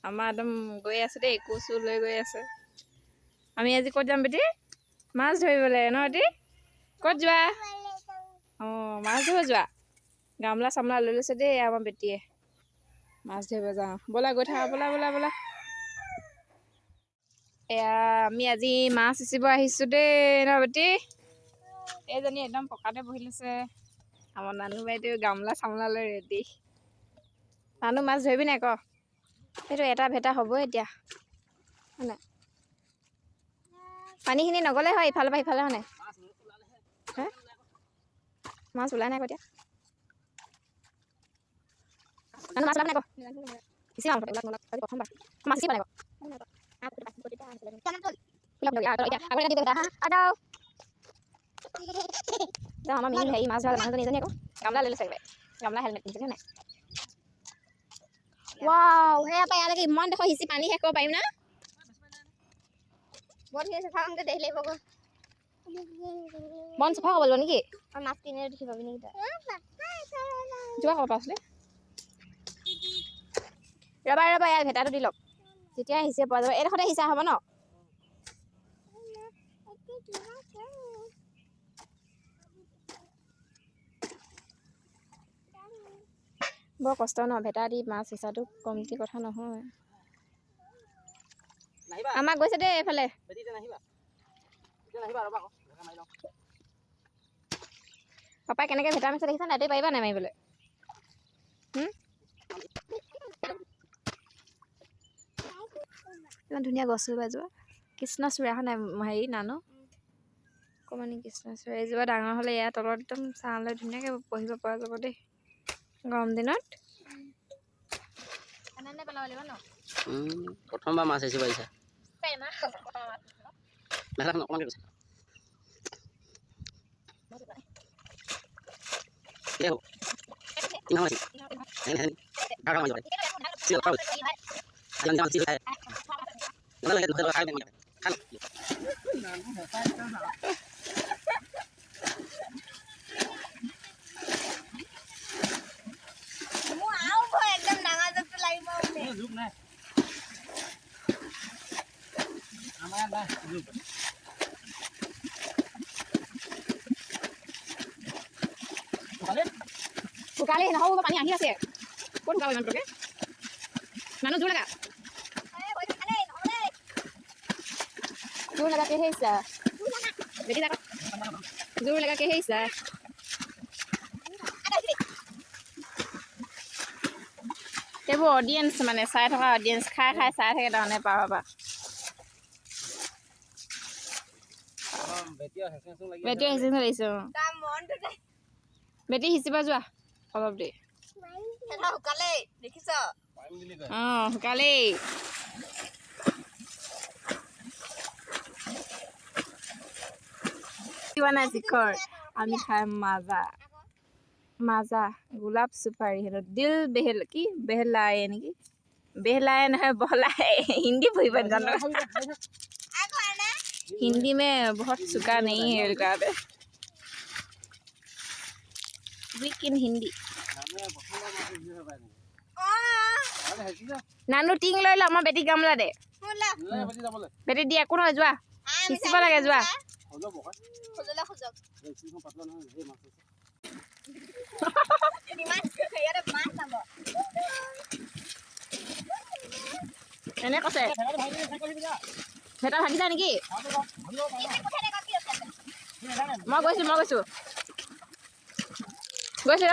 আমাৰ একদম গৈ আছে দেই, কচু লৈ গৈ আছে। আমি আজি ক'ত যাম বেটি? মাছ ধৰিবলৈ ন বেটি? ক'ত যোৱা? অঁ মাছ ধৰিব যোৱা? গামলা চামলা লৈ লৈছে দেই আমাৰ বেটিয়ে। মাছ ধৰিব যাওঁ, ব'লা গৈ থাকা, ব'লা ব'লা ব'লা। এয়া আমি আজি মাছ সিঁচিব আহিছোঁ দেই ন বেটি? এইজনী একদম পকাতে বহি লৈছে। আমাৰ নানু বাইদেউ গামলা চামলা লৈ ৰেডি। নানু মাছ ধৰিবি নাই ক? সেইটো এটা ভেটা হ'বই এতিয়া হয় নাই? পানীখিনি নগ'লে হয় ইফালৰ পৰা সিফালে হয় নাই? মাছ ওলাই নাই এতিয়া। নানু মাছ ওলাব নাই ক? সিঁচি মাছ প্ৰথমবাৰ মাছ সিঁচিব নাই ক? আমাৰ মিহি হেৰি মাছ ধৰা মানুহজনী এজনী আকৌ গামলা লৈ লৈছে একেবাৰে। গামলা হেলমেট পিন্ধিছে নাই? ৱাও সেয়া পাই ইয়ালৈকে ইমান দেখোন সিঁচি পানী শেষ কৰিব পাৰিম না? বন সিঁচি থাকোঁতে দেৰি লাগিব গৈ। বন চাফা কৰিব লাগিব নেকি? মাছ কিনি দেখি পাবি নেকি তই? যোৱা ক'ব পাছলে ৰবা ৰবা ইয়াৰ ভেটাটো দি লওক, তেতিয়া সিঁচিব পৰা যাব। এইডোখৰতে সিঁচা হ'ব ন? বৰ কষ্ট ন, ভেটা দি মাছ সিঁচাটো কমটি কথা নহয়। আমাক গৈছে দেই এইফালে। পাপাই কেনেকৈ ভেটা মাৰিছে দেখিছা নাই? তুমি পাৰিবা নাই মাৰিবলৈ? ইমান ধুনীয়া গছ ৰুবা এজোপা। কৃষ্ণচূড়া নাই হেৰি নানু অকণমানি কৃষ্ণচূড়া এজোপা ডাঙৰ হ'লে ইয়াৰ তলত একদম ছাঁ লৈ ধুনীয়াকৈ বহিব পৰা যাব দেই গৰম দিনত। প্ৰথমবাৰ মাছ আহিছে পাৰিছা। মেলাখন অকণমান গৈছে। শুকালে নহ'ব, পানী আহি আছে। ক'ত শুকাব ইমান পটকে? মানুহ জোৰ লগা, জোৰ লগাকে হেৰিছা বেটি যাক জোৰ লগাকে হেৰিছা। এইবোৰ অডিয়েঞ্চ মানে চাই থকা অডিয়েঞ্চ খাই খাই চাই থাকে তাৰমানে পাৰৰ পৰা। বেটি সিঁচিব লাগিছে। বেটি সিঁচিব যোৱা অলপ দেৰি। শুকালেই দেখিছ? অঁ শুকালেই। নাই শিখৰ আমি খাই মাজা মাজা গোলাপ চুপাৰী সেইটো দিল বেহেল কি বেহলাই নেকি? बेहलाए ना बहलाए हिंदी वही बन जाना। हिंदी में बहुत चुका नहीं है गाते वीक इन हिंदी। नानू टिंग ले लो बेटी गामला दे बेटी दिया को न जोआ हिसिब लागे जोआ এনে কছে ভেটা ভাগি যায় নেকি? মই গৈছো ৰ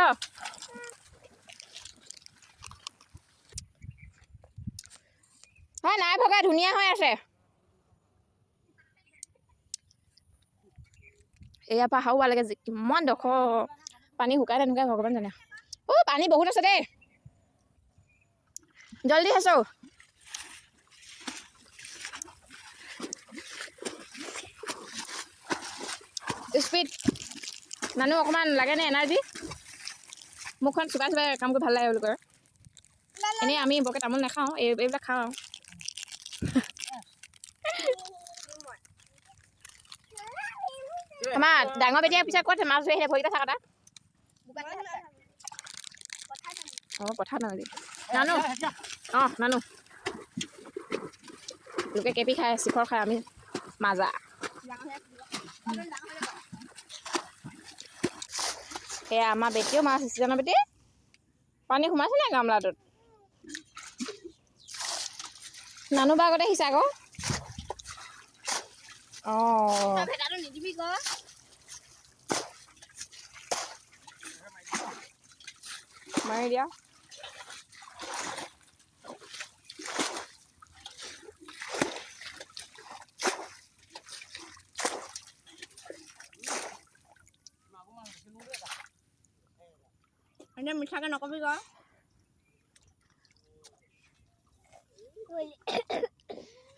হয় নাই ভগা ধুনীয়া হৈ আছে। এয়া পৰা হাওয়া লাগে কিমান ডখ পানী শুকাই তেনেকুৱা ভগৱান জানে। পানী বহুত আছে দেই জলদি আছো। স্পীড নানু অকণমান লাগে নে এনাৰ্জি? মুখখন চুকাই চুকাই কাম কৰি ভাল লাগে বুলি কয়। এনেই আমি বৰকৈ তামোল নাখাওঁ, এইবিলাক খাওঁ। আমাৰ ডাঙৰ বেটিয়ে পিছত ক'ত মাছ ধৰি আহিলে ভৰিকেইটা থাকা অঁ পথাৰ নানো নানু অঁ নানু লোকে কেপি খায় শিখৰ খায় আমি মাজা সেয়া আমাৰ বেটিও মাছ হৈছে জানো বেটি পানী সোমাইছে নাই গামলাটোত নানু বা আগতে আহিছে আকৌ অঁ মাৰি দিয়া এনে মিঠাকে নকবি ক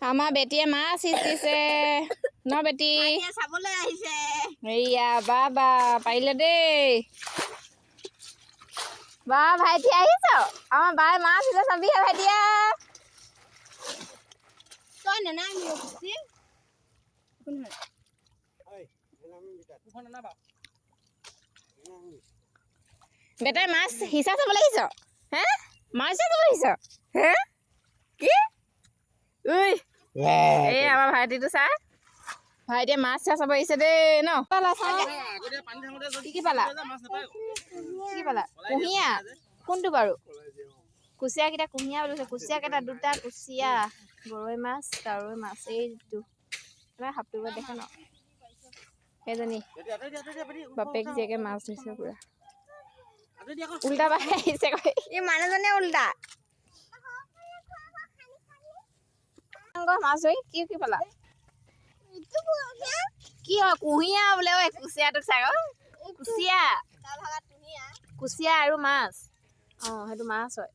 আমাৰ বেটিয়ে মাছ সিঁচিছে ন বেটি চাবলৈ আহিছে এইয়া বা পাৰিলে দেই বা ভাইটি আহিছ আমাৰ বাই মাছ সিঁচে চাবিহে ভাইটিয়া তই নেনামি খুচি বেটাই মাছ সিঁচা চাবলৈ আহিছ হে মাছ চাবলৈ আহিছ হে কি ঐ এই আমাৰ ভাইটিটো চা ভাইটিয়ে মাছ চাব আহিছে দেই ন পালা চা কি পালা কি পালা কুঁহিয়া কোনটো বাৰু কুচিয়াকেইটা কুঁহিয়া বুলিছে কুচিয়াকেইটা দুটা কুচিয়া গৰৈ মাছ কাৱৈ মাছ এইটো সাপটোৰ দেখে ন সেইজনী বাপেক জীয়েকে মাছ ধৰিছে পুৰা উল্টা বাই আহিছে এই মানুহজনে উল্টা মাছ ধৰি কি কি পালা কি হয় কুঁহিয়া বোলে ঐ কুচিয়াটো চাগ কুচিয়া কুচিয়া আৰু মাছ অঁ সেইটো মাছ হয়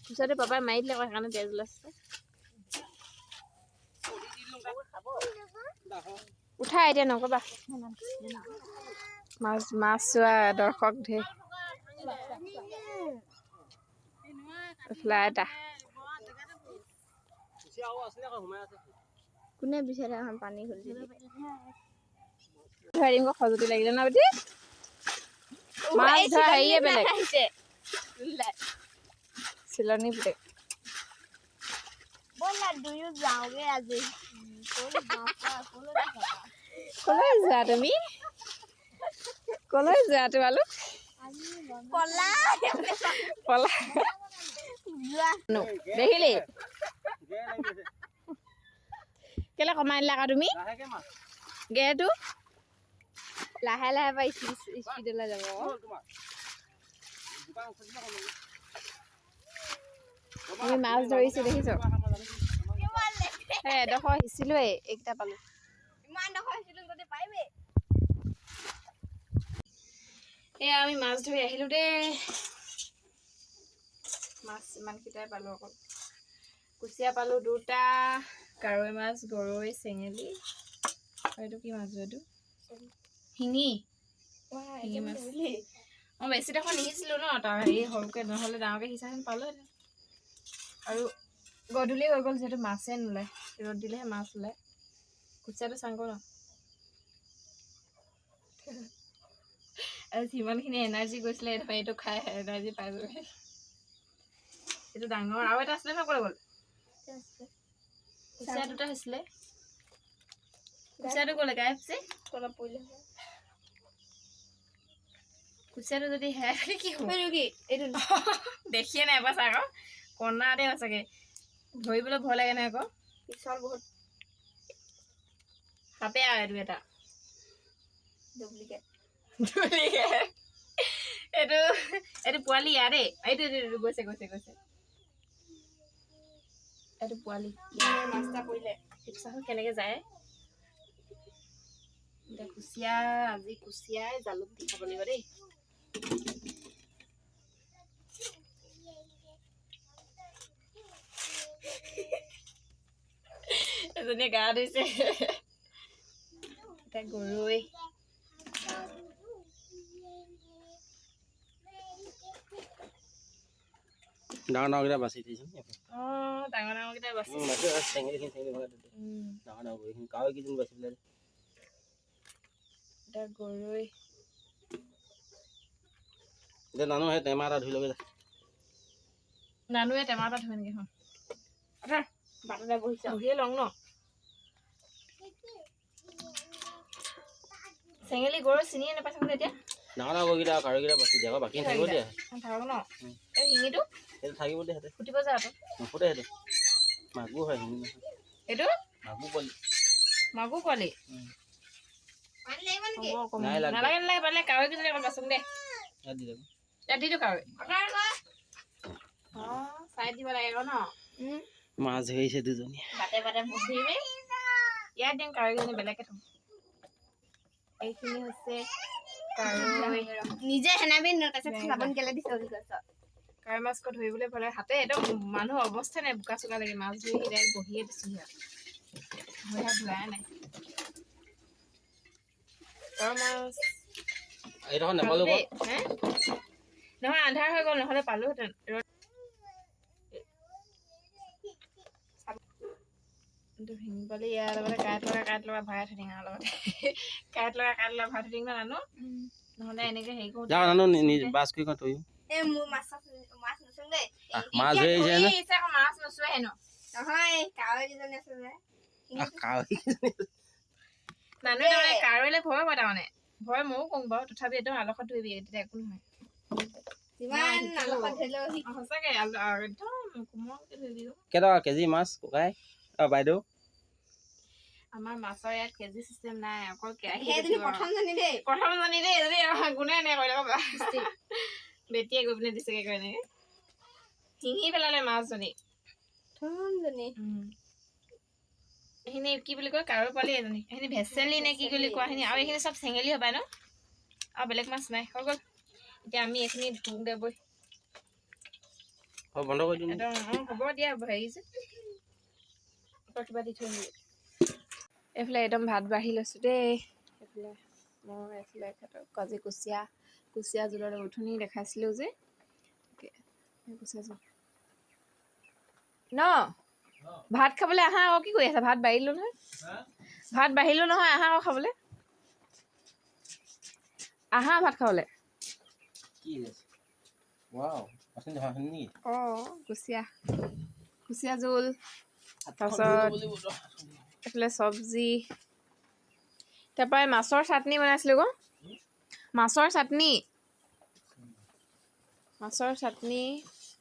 কুচিয়াটো পাপাই মাৰি দিলে আকৌ সেইকাৰণে তেজ ওলাইছে উঠা এতিয়া নকবা মাছ মাছ চোৱা দৰ্শক ধেৰ ফ্লাই এটা কোনে বিচাৰে পানী খুলি ধৰিম খজুতি লাগিলে ন বেটি মাছ ধৰা হেৰিয়ে বেলেগ চিলনী পুতেক ব'লা দুয়ো যাওঁগে আজি কলৈ যোৱা তুমি কলৈ যোৱা তোমালোক পলা পলা দেখিলি কেলে কমাই দিলা আকৌ তুমি গেৰটো লাহে লাহে পাই স্পীডলৈ যাব আমি মাছ ধৰিছো দেখিছ এডোখৰ সিঁচিলোৱেই এইকেইটা পালো ইমান ডোখৰ হৈছিলো যদি পাৰিবি এয়া আমি মাছ ধৰি আহিলো দেই মাছ ইমানকেইটাই পালো অকল কুচিয়া পালো দুটা কাৱৈ মাছ গৰৈ চেঙেলী এইটো কি মাছ এইটো শিঙি শিঙি মাছ মই বেছি ডোখৰ নিসিছিলো ন তাৰ হেৰি সৰুকৈ নহ'লে ডাঙৰকৈ সিঁচাহেঁতেন পালোহেঁতেন আৰু গধূলি হৈ গ'ল যিহেতু মাছে নোলায় ৰ'দ দিলেহে মাছ ওলায় কুচিয়াটো চাংগ ন আৰু যিমানখিনি এনাৰ্জি গৈছিলে এইটো খাই এনাৰ্জি পাই গ'ল এইটো ডাঙৰ আৰু এটা আছিলে ন ক'লৈ গ'ল কুচিয়া দুটা হৈছিলে কুচিয়াটো ক'লে গাই আছে তলত পৰিলে কুচিয়াটো যদি হেৰাই কি হ'ব কি এইটো দেখিয়ে নাই পাইছা আকৌ কণাতে সঁচাকৈ ধৰিবলৈ ভয় লাগে নাই আকৌ পিছল বহুত সাপে আৰু এইটো এটা ডুপ্লিকেট এইটো এইটো পোৱালি ইয়াৰ দেই এইটো গৈছে গৈছে গৈছে এইটো পোৱালি মাছটা পৰিলে সেইটো চাহ কেনেকৈ যায় এতিয়া কুচিয়া আজি কুচিয়াই জালুক দি খাব লাগিব দেই এজনীয়ে গা ধুইছে এতিয়া গৰৈ ডাঙৰ ডাঙৰকেইটা বাচি দিছোঁ অঁ ডাঙৰ ডাঙৰকেইটা বাচি চেঙেলীখিনি ভগাই দিলোঁ ডাঙৰ ডাঙৰ এইখিনি কাৱৈ কেইজন বাচি পেলাই এতিয়া গৰৈ এতিয়া নানো সেই টেমা এটা ধুই ল'বি নানুৱে টেমা এটা ধুৱে নেকি বাটতে বহিছ বহিয়ে লওঁ ন চেঙেলী গৰু চিনিয়ে নাপাইছ এতিয়া ডাঙৰ ডাঙৰ গৰুকেইটা কাৰৈকেইটা বাচি দিয়ে আকৌ বাকী থাকিব দিয়ে থাকক ন এই শিঙিটো সেইটো থাকিব দিয়ে সিহঁতে ফুটিব যা আকৌ নুফুটে সেইটো মাগুৰ হয় শিঙি নহয় এইটো মাগুৰ পোৱালি মাগুৰ পোৱালি পানী লাগিব নেকি হ'ব কম নাই লাগে নালাগে নালাগে পাৰিলে কাৱৈ কেইজনী অকণ বাচোন দে ইয়াত দি দেব ইয়াত দি দিওঁ কাৱৈ চাই দিব লাগে আকৌ ন মাছ ধৰিছে দুজনী বাটে বাটে বহিবি ইয়াত দিম কাৱৈকেইজনী বেলেগকে থ'ম এইখিনি হৈছে কাৱৈ নিজে সেনাবি তাৰপিছত চাবোন কেলে দিছ বুলি কৈছ কাৱৈ মাছ ক'ত ধৰিবলৈ পালে হাতে একদম মানুহ অৱস্থা নাই বোকা চোকা লাগে মাছ ধৰি সিদাই বহিয়ে দিছোঁ ইয়াত ভৰি হাত ধোৱাই নাই কাৱৈ মাছ এইডোখৰ নাপালো দেই, হে? নহয় আন্ধাৰ হৈ গ'ল নহ'লে পালোহেঁতেন শিঙি পালি ইয়াৰ লগতে কাঁইট লগা ভৰাই থৈ দিম আৰু লগতে কাঁইট লগা ভৰাই থৈ দিম ন নানো নহ'লে এনেকৈ হেৰি কৰোঁ যাওঁ নানো বাছ কৰি থৈ এই মোৰ মাছ নুচোন দেই মাছ ধৰি আহিছে নে আকৌ মাছ নোচোৱে হেনো নহয় কাৱৈ কেইজনী আছে যে কাৱৈ নানো তাৰমানে কাৰৈলে ভয় মই তাৰমানে ভয় ময়ো কওঁ বাৰু তথাপি একদম আলসত ধৰিবি তেতিয়া একো নহয় যিমান আলসত ধৰিলেও সঁচাকে একদম কোমলকে ধৰিবি কেইটকা কেজি মাছ ককাই বাইদেউ আমাৰ মাছৰ ইয়াত কেজি চিষ্টেম নাই অকল সেইজনী প্ৰথম জনী দেই প্ৰথম জানি দেই এজনী গুণে এনে কৰি ল'ব বেটিয়ে গৈ পিনে দিছেগে গৈ এনেকে শিঙি পেলালে মাছজনী প্ৰথম জনী এইখিনি কি বুলি কয় কাৰৈ পোৱালি এজনী এইখিনি ভেচেলি নে কি বুলি কোৱাখিনি আৰু এইখিনি চব চেঙেলী হবাই ন আৰু বেলেগ মাছ নাই হৈ গ'ল এতিয়া আমি এইখিনি ধুওঁ দে বৈ বন্ধ কৰি দিম একদম হ'ব দিয়া হেৰি যে কিবা দি থৈ আহিবি এইফালে একদম ভাত বাঢ়ি লৈছোঁ দেই এইফালে মই এইফালে কাজি কুচিয়া জোলৰ উঠনি দেখাইছিলোঁ যে কুচিয়া জোল ন ভাত খাবলৈ আহা আকৌ কি কৰি আছা ভাত বাঢ়িলোঁ নহয় আহা আকৌ খাবলৈ আহা ভাত খাবলৈ কি ৱাও আছে নেকি অঁ কুচিয়া জোল তাৰপাছত এইফালে চব্জি তাৰপৰা মাছৰ চাটনি বনাইছিলোঁ আকৌ মাছৰ চাটনি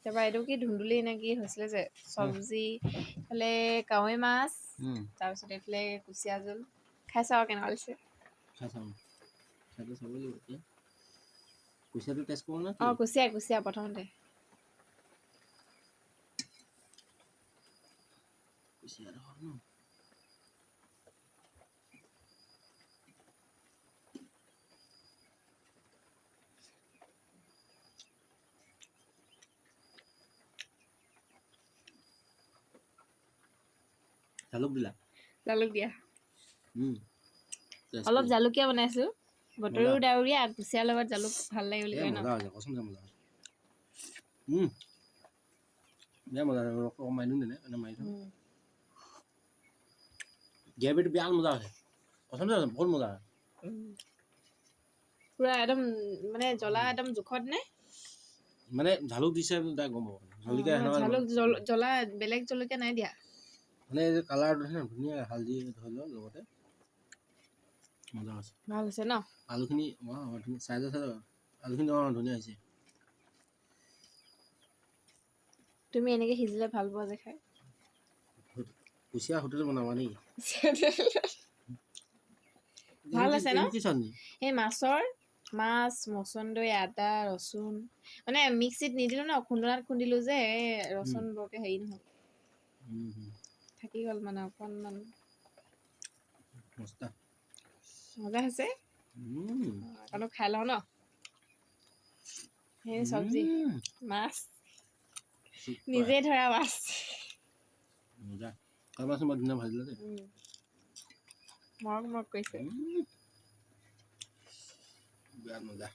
তাৰপৰা এইটো কি ধুন্দুলি নে কি হৈছিলে যে চব্জি এইফালে কাৱৈ মাছ তাৰপিছত এইফালে কুচিয়া জোল খাইছা আৰু কেনেকুৱা লাগিছে কুচিয়াটো টেষ্ট কৰোঁ নে অঁ কুচিয়া প্ৰথমতে জালুক দিলা জালুক দিয়া টেষ্ট অলপ জালুকীয়া বনাইছোঁ বতৰো ডাৱৰীয়া কুচিয়াৰ লগত জালুক ভাল লাগে বুলি কয় ন মজা হৈছে কচম মজা হৈছে বেয়া মজা মাৰি দিওঁ তেনে মাৰি থওঁ গ্ৰেভিটো বেয়া মজা হৈছে কচম বহুত মজা হয় পুৰা একদম মানে জ্বলা একদম জোখত নে মানে জালুক দিছে তাই গম পাব জালুক জ্বলা বেলেগ জলকীয়া নাই দিয়া মানে এই কালাৰটো ধুনীয়া হালধি ধৰি লওক লগতে মজা হৈছে ভাল হৈছে ন আলুখিনি চাইজৰ আলুখিনি ধুনীয়া হৈছে তুমি এনেকে সিজিলে ভাল পোৱা যে খাই কুচিয়া হোটেল বনাবা নেকি ভাল আছে ন কি চাটনি এই মাছ মচন্দৈ আদা ৰচুন মানে মিক্সিত নিদিলোঁ ন খুন্দনাত খুন্দিলোঁ যে এই ৰচুন বৰকৈ হেৰি নহ'ল থাকি গ'ল মানে অকণমান মজা হৈছে অলপ খাই লওঁ ন সেই চব্জি মাছ নিজে ধৰা মাছ মজা কাই মাছ মই ধুনীয়া ভাজিলে দেই মৰক কৰিছে বিৰাট মজা